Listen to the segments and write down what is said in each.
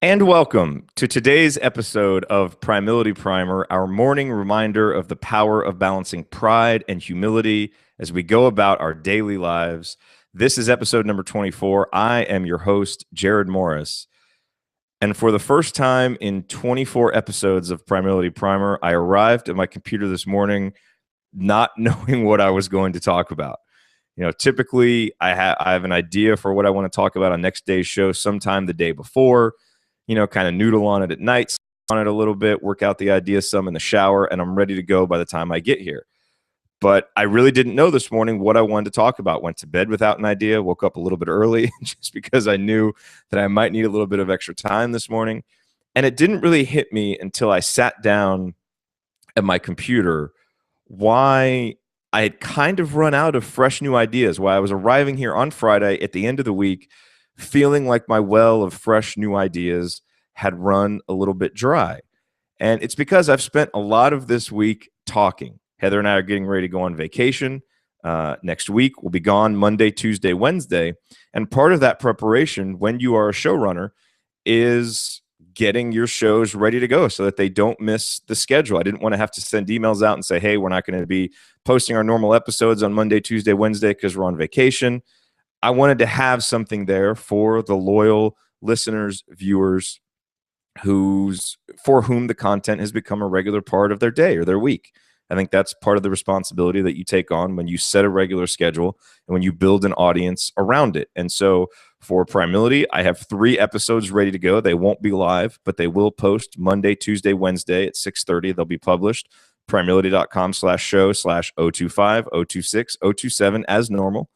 And welcome to today's episode of Primility Primer, our morning reminder of the power of balancing pride and humility as we go about our daily lives. This is episode number 24. I am your host, Jared Morris. And for the first time in 24 episodes of Primility Primer, I arrived at my computer this morning not knowing what I was going to talk about. Typically I have an idea for what I want to talk about on next day's show sometime the day before, kind of noodle on it at night, on it a little bit, work out the idea some in the shower, and I'm ready to go by the time I get here. But I really didn't know this morning what I wanted to talk about. Went to bed without an idea, woke up a little bit early just because I knew that I might need a little bit of extra time this morning. And it didn't really hit me until I sat down at my computer why I had kind of run out of fresh new ideas, why I was arriving here on Friday at the end of the week feeling like my well of fresh new ideas had run a little bit dry. And it's because I've spent a lot of this week talking. Heather and I are getting ready to go on vacation. Next week, we'll be gone Monday, Tuesday, Wednesday. And part of that preparation when you are a showrunner is getting your shows ready to go so that they don't miss the schedule. I didn't want to have to send emails out and say, hey, we're not going to be posting our normal episodes on Monday, Tuesday, Wednesday because we're on vacation. I wanted to have something there for the loyal listeners, viewers, for whom the content has become a regular part of their day or their week. I think that's part of the responsibility that you take on when you set a regular schedule and when you build an audience around it. And so for Primility, I have 3 episodes ready to go. They won't be live, but they will post Monday, Tuesday, Wednesday at 6:30. They'll be published. Primility.com/show/025, 026, 027 as normal.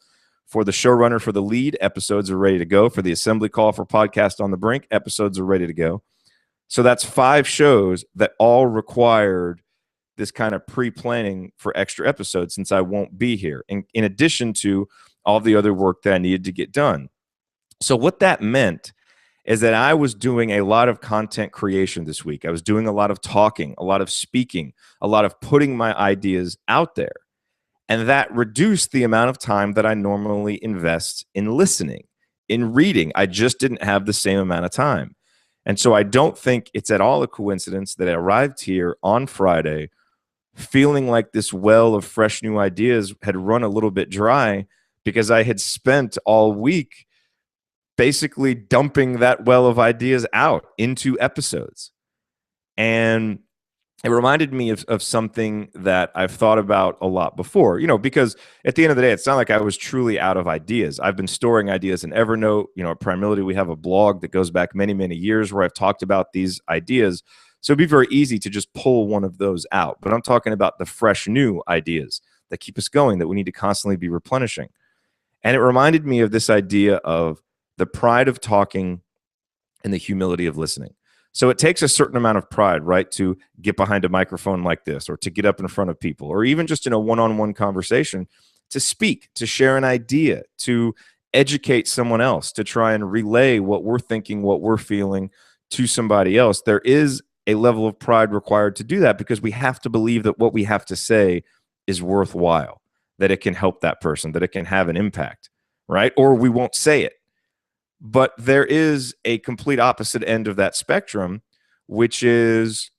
For the showrunner, for the lead, episodes are ready to go. For the assembly call for Podcast on the Brink, episodes are ready to go. So that's 5 shows that all required this kind of pre-planning for extra episodes since I won't be here, in addition to all the other work that I needed to get done. So what that meant is that I was doing a lot of content creation this week. I was doing a lot of talking, a lot of speaking, a lot of putting my ideas out there. And that reduced the amount of time that I normally invest in listening, in reading. I just didn't have the same amount of time. And so I don't think it's at all a coincidence that I arrived here on Friday feeling like this well of fresh new ideas had run a little bit dry because I had spent all week basically dumping that well of ideas out into episodes. And it reminded me of something that I've thought about a lot before, because at the end of the day, it's not like I was truly out of ideas. I've been storing ideas in Evernote. At Primility, we have a blog that goes back many, many years where I've talked about these ideas. So it'd be very easy to just pull one of those out. But I'm talking about the fresh new ideas that keep us going, that we need to constantly be replenishing. And it reminded me of this idea of the pride of talking and the humility of listening. So it takes a certain amount of pride, right, to get behind a microphone like this, or to get up in front of people, or even just in a one-on-one conversation, to speak, to share an idea, to educate someone else, to try and relay what we're thinking, what we're feeling to somebody else. There is a level of pride required to do that because we have to believe that what we have to say is worthwhile, that it can help that person, that it can have an impact, right? Or we won't say it. But there is a complete opposite end of that spectrum, which is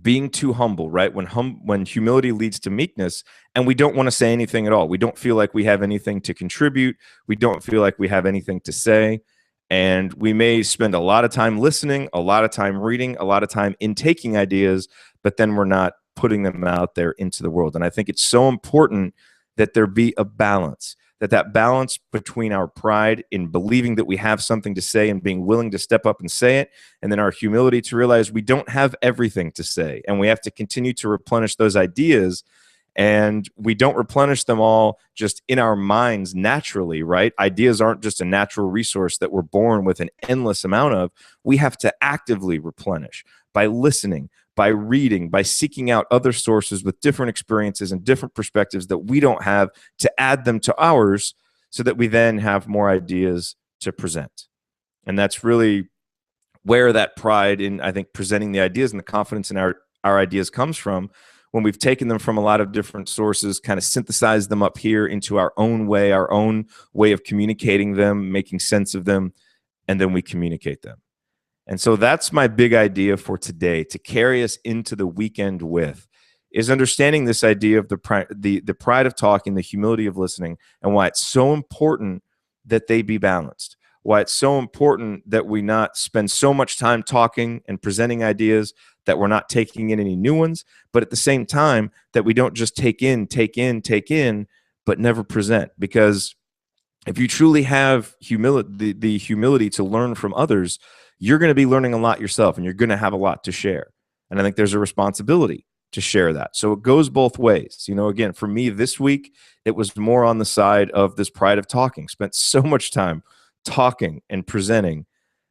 being too humble, right? When humility leads to meekness and we don't want to say anything at all. We don't feel like we have anything to contribute. We don't feel like we have anything to say. And we may spend a lot of time listening, a lot of time reading, a lot of time intaking ideas, but then we're not putting them out there into the world. And I think it's so important that there be a balance, that balance between our pride in believing that we have something to say and being willing to step up and say it, and then our humility to realize we don't have everything to say, and we have to continue to replenish those ideas. And we don't replenish them all just in our minds naturally, right? Ideas aren't just a natural resource that we're born with an endless amount of. We have to actively replenish by listening, by reading, by seeking out other sources with different experiences and different perspectives that we don't have, to add them to ours so that we then have more ideas to present. And that's really where that pride in, I think, presenting the ideas and the confidence in our ideas comes from, when we've taken them from a lot of different sources, kind of synthesized them up here into our own way of communicating them, making sense of them, and then we communicate them. And so that's my big idea for today, to carry us into the weekend with, is understanding this idea of the pride of talking, the humility of listening, and why it's so important that they be balanced. Why it's so important that we not spend so much time talking and presenting ideas that we're not taking in any new ones, but at the same time that we don't just take in, but never present. Because if you truly have humility, the humility to learn from others, you're going to be learning a lot yourself, and you're going to have a lot to share. And I think there's a responsibility to share that. So it goes both ways. Again, for me this week, it was more on the side of this pride of talking. Spent so much time talking and presenting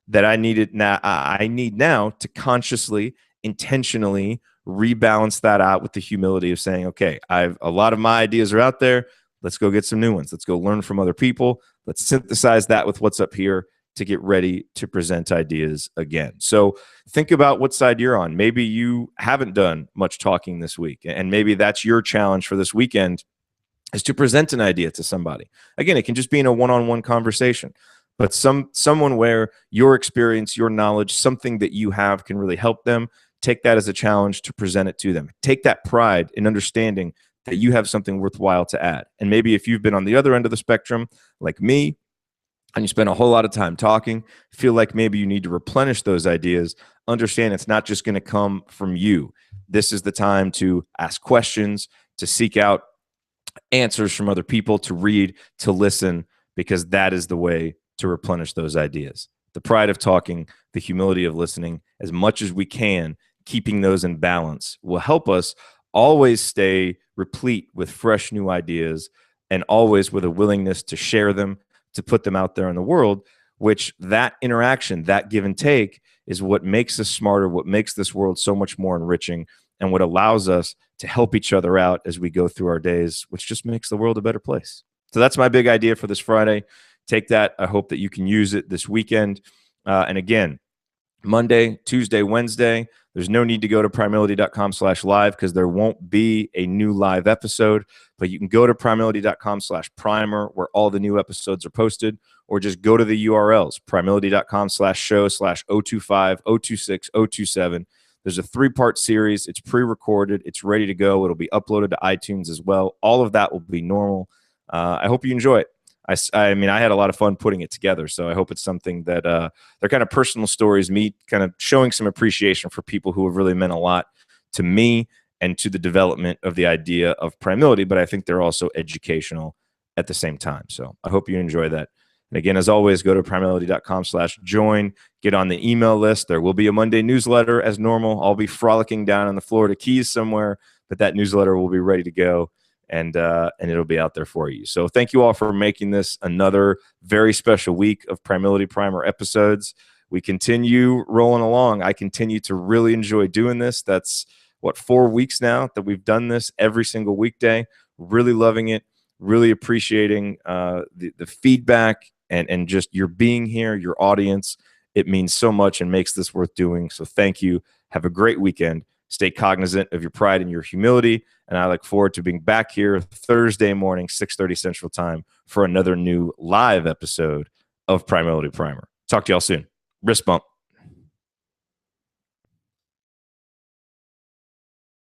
that I need now to consciously, intentionally rebalance that out with the humility of saying, okay, a lot of my ideas are out there. Let's go get some new ones. Let's go learn from other people. Let's synthesize that with what's up here to get ready to present ideas again. So think about what side you're on. Maybe you haven't done much talking this week, and maybe that's your challenge for this weekend, is to present an idea to somebody. Again, it can just be in a one-on-one conversation, but someone where your experience, your knowledge, something that you have can really help them. Take that as a challenge to present it to them. Take that pride in understanding that you have something worthwhile to add. And maybe if you've been on the other end of the spectrum, like me, and you spend a whole lot of time talking, feel like maybe you need to replenish those ideas, understand it's not just going to come from you. This is the time to ask questions, to seek out answers from other people, to read, to listen, because that is the way to replenish those ideas. The pride of talking, the humility of listening, as much as we can, keeping those in balance will help us always stay replete with fresh new ideas, and always with a willingness to share them, to put them out there in the world, which that interaction, that give and take, is what makes us smarter, what makes this world so much more enriching, and what allows us to help each other out as we go through our days, which just makes the world a better place. So that's my big idea for this Friday. Take that. I hope that you can use it this weekend. And again, Monday, Tuesday, Wednesday, there's no need to go to primility.com/live because there won't be a new live episode, but you can go to primility.com/primer where all the new episodes are posted, or just go to the URLs, primility.com/show/025, 026, 027. There's a 3-part series. It's pre-recorded. It's ready to go. It'll be uploaded to iTunes as well. All of that will be normal. I hope you enjoy it. I mean, I had a lot of fun putting it together, so I hope it's something that they're kind of personal stories, me kind of showing some appreciation for people who have really meant a lot to me and to the development of the idea of Primility, but I think they're also educational at the same time. So I hope you enjoy that. And again, as always, go to primility.com/join, get on the email list. There will be a Monday newsletter as normal. I'll be frolicking down in the Florida Keys somewhere, but that newsletter will be ready to go. And it'll be out there for you. So thank you all for making this another very special week of Primility Primer episodes. We continue rolling along. I continue to really enjoy doing this. That's 4 weeks now that we've done this every single weekday. Really loving it. Really appreciating the feedback and just your being here, your audience. It means so much and makes this worth doing. So thank you. Have a great weekend. Stay cognizant of your pride and your humility. And I look forward to being back here Thursday morning, 6:30 Central Time, for another new live episode of Primility Primer. Talk to y'all soon. Wrist bump.